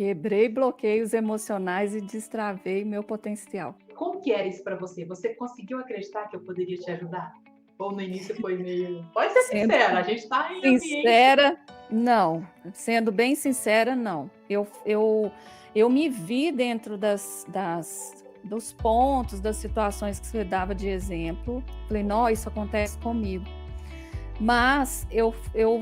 quebrei bloqueios emocionais e destravei meu potencial. Como que era isso para você? Você conseguiu acreditar que eu poderia te ajudar? Ou no início foi meio. Pode ser Sendo sincera, a gente está em ambiente. sincera, não. Sendo bem sincera, não. Eu me vi dentro dos pontos, das situações que você dava de exemplo. Falei, não, isso acontece comigo. Mas eu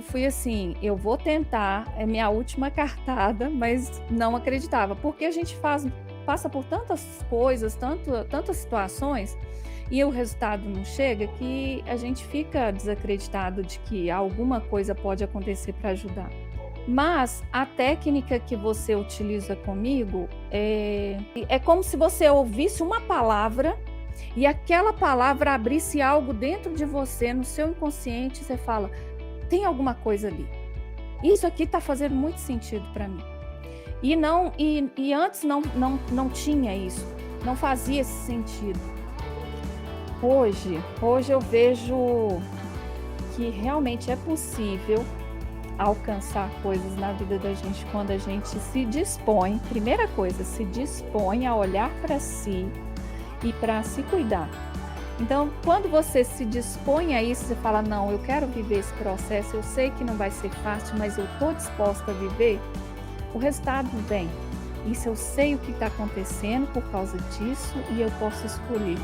fui assim, eu vou tentar, é minha última cartada, mas não acreditava, porque a gente passa por tantas coisas, tantas situações, e o resultado não chega, que a gente fica desacreditado de que alguma coisa pode acontecer para ajudar. Mas a técnica que você utiliza comigo é como se você ouvisse uma palavra e aquela palavra abrisse algo dentro de você, no seu inconsciente, você fala: tem alguma coisa ali. Isso aqui está fazendo muito sentido para mim. E antes não tinha isso, não fazia esse sentido. Hoje eu vejo que realmente é possível alcançar coisas na vida da gente quando a gente se dispõe, primeira coisa, se dispõe a olhar para si e para se cuidar. Então, quando você se dispõe a isso, você fala, não, eu quero viver esse processo, eu sei que não vai ser fácil, mas eu estou disposta a viver, o resultado vem. Isso eu sei o que está acontecendo por causa disso e eu posso escolher.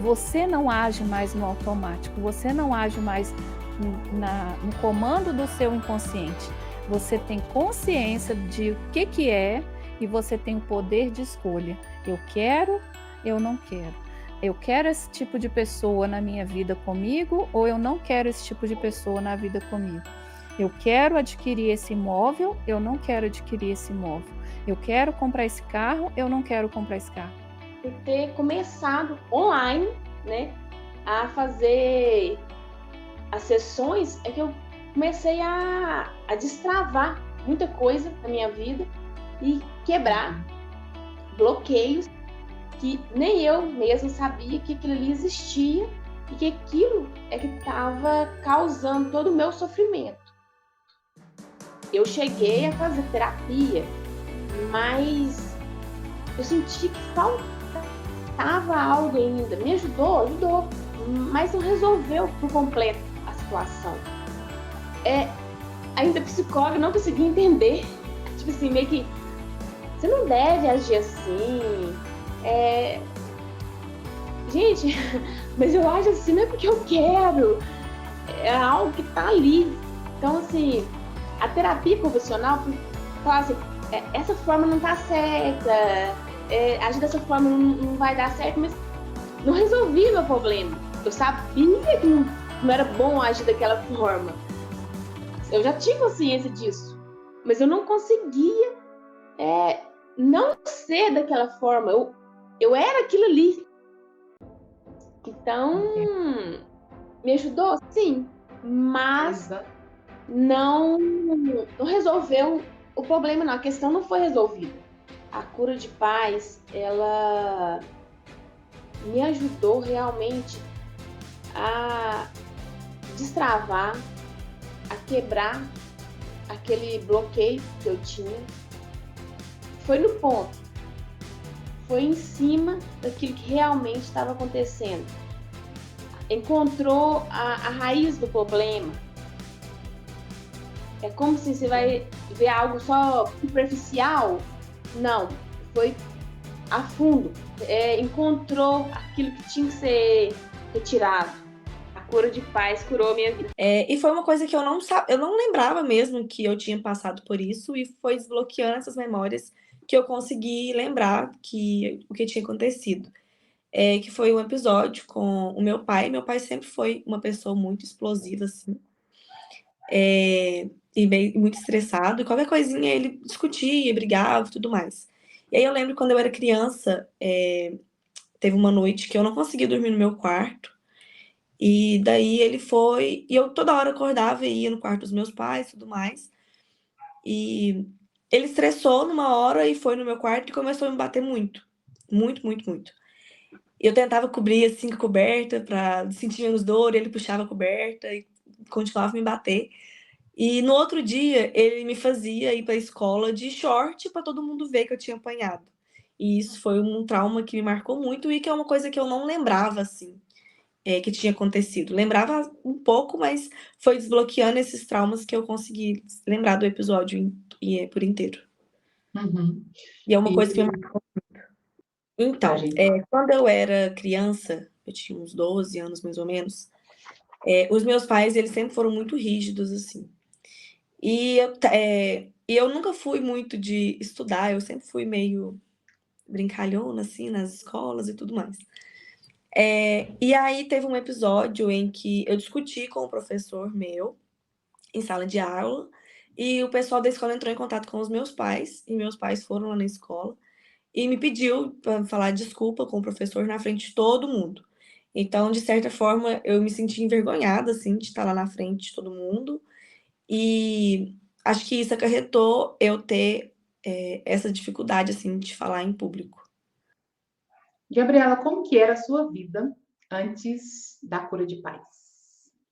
Você não age mais no automático, você não age mais no comando do seu inconsciente. Você tem consciência de o que é e você tem o poder de escolha. Eu quero, eu não quero. Eu quero esse tipo de pessoa na minha vida comigo ou eu não quero esse tipo de pessoa na vida comigo. Eu quero adquirir esse imóvel, eu não quero adquirir esse imóvel. Eu quero comprar esse carro, eu não quero comprar esse carro. Por ter começado online, né, a fazer as sessões, é que eu comecei a destravar muita coisa na minha vida e quebrar bloqueios que nem eu mesma sabia que aquilo ali existia e que aquilo é que estava causando todo o meu sofrimento. Eu cheguei a fazer terapia, mas eu senti que faltava algo ainda. Me ajudou, mas não resolveu por completo a situação. Ainda a psicóloga não conseguia entender, tipo assim, meio que você não deve agir assim. Gente, mas eu acho assim, não é porque eu quero, é algo que tá ali. Então, assim, a terapia convencional fala assim, essa forma não tá certa, agir dessa forma não vai dar certo, mas não resolvi meu problema. Eu sabia que não era bom agir daquela forma. Eu já tinha consciência disso, mas eu não conseguia não ser daquela forma. Eu era aquilo ali. Então, me ajudou, sim, mas não resolveu o problema, não. A questão não foi resolvida. A cura de paz, ela me ajudou realmente a destravar, a quebrar aquele bloqueio que eu tinha. Foi no ponto. Foi em cima daquilo que realmente estava acontecendo. Encontrou a raiz do problema. É como se você vai ver algo só superficial. Não, foi a fundo. Encontrou aquilo que tinha que ser retirado. A cura de paz curou a minha vida. E foi uma coisa que eu não lembrava mesmo que eu tinha passado por isso, e foi desbloqueando essas memórias que eu consegui lembrar o que tinha acontecido. Que foi um episódio com o meu pai. Meu pai sempre foi uma pessoa muito explosiva, assim, e muito estressado, e qualquer coisinha ele discutia, brigava e tudo mais. E aí eu lembro quando eu era criança, teve uma noite que eu não conseguia dormir no meu quarto, e daí ele foi, e eu toda hora acordava e ia no quarto dos meus pais e tudo mais, e ele estressou numa hora e foi no meu quarto e começou a me bater muito, muito, muito, muito. E eu tentava cobrir assim com a coberta pra sentir menos dor, e ele puxava a coberta e continuava a me bater. E no outro dia, ele me fazia ir para a escola de short para todo mundo ver que eu tinha apanhado. E isso foi um trauma que me marcou muito e que é uma coisa que eu não lembrava, assim, que tinha acontecido. Lembrava um pouco, mas foi desbloqueando esses traumas que eu consegui lembrar do episódio por inteiro. Uhum. E é uma coisa que me E marcou. a Então, gente. quando eu era criança, eu tinha uns 12 anos mais ou menos, os meus pais, eles sempre foram muito rígidos, assim. E eu nunca fui muito de estudar, eu sempre fui meio brincalhona, assim, nas escolas e tudo mais. E aí teve um episódio em que eu discuti com o professor meu, em sala de aula, e o pessoal da escola entrou em contato com os meus pais, e meus pais foram lá na escola, e me pediu para falar desculpa com o professor na frente de todo mundo. Então, de certa forma, eu me senti envergonhada, assim, de estar lá na frente de todo mundo, e acho que isso acarretou eu ter essa dificuldade, assim, de falar em público. Gabriela, como que era a sua vida antes da cura de paz?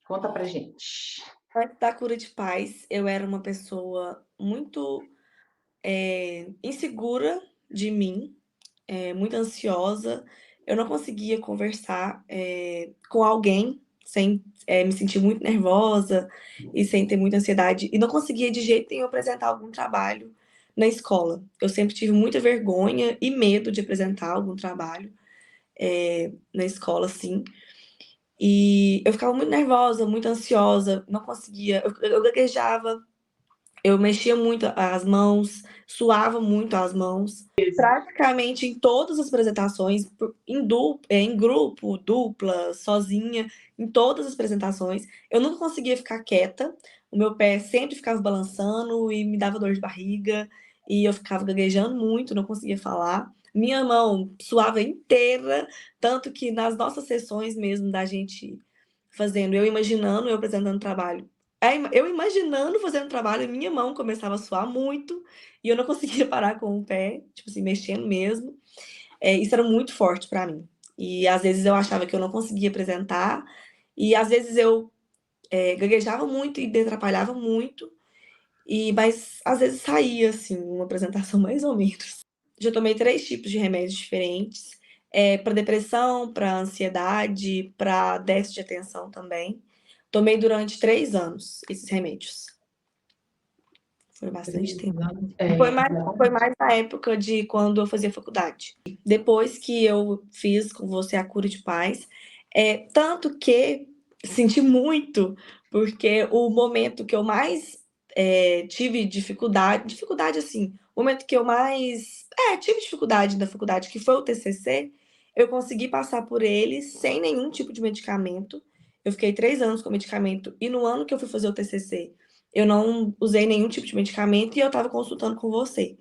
Conta pra gente. Antes da cura de paz, eu era uma pessoa muito insegura de mim, muito ansiosa. Eu não conseguia conversar com alguém sem me sentir muito nervosa e sem ter muita ansiedade. E não conseguia de jeito nenhum apresentar algum trabalho na escola. Eu sempre tive muita vergonha e medo de apresentar algum trabalho na escola, assim. E eu ficava muito nervosa, muito ansiosa, não conseguia. Eu gaguejava, eu mexia muito as mãos, suava muito as mãos. Praticamente em todas as apresentações, em grupo, dupla, sozinha, em todas as apresentações, eu nunca conseguia ficar quieta. O meu pé sempre ficava balançando e me dava dor de barriga, e eu ficava gaguejando muito, não conseguia falar. Minha mão suava inteira, tanto que nas nossas sessões mesmo da gente fazendo, eu imaginando, eu apresentando trabalho. Eu imaginando fazendo trabalho, minha mão começava a suar muito e eu não conseguia parar com o pé, tipo assim, mexendo mesmo. Isso era muito forte para mim. E às vezes eu achava que eu não conseguia apresentar, e às vezes eu gaguejava muito e me atrapalhava muito, mas às vezes saía, assim, uma apresentação mais ou menos. Já tomei 3 tipos de remédios diferentes, para depressão, para ansiedade, para déficit de atenção também. Tomei durante 3 anos esses remédios. Foi bastante 3 tempo. anos. Foi mais na época de quando eu fazia faculdade. Depois que eu fiz com você a cura de paz, tanto que senti muito, porque o momento que eu mais tive dificuldade assim, o momento que eu mais tive dificuldade na faculdade, que foi o TCC, eu consegui passar por ele sem nenhum tipo de medicamento. Eu fiquei 3 anos com medicamento e no ano que eu fui fazer o TCC, eu não usei nenhum tipo de medicamento e eu estava consultando com você.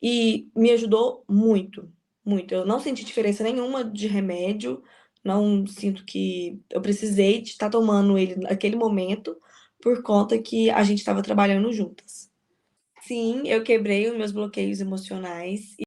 E me ajudou muito, muito. Eu não senti diferença nenhuma de remédio, não sinto que eu precisei de estar tomando ele naquele momento, por conta que a gente estava trabalhando juntas. Sim, eu quebrei os meus bloqueios emocionais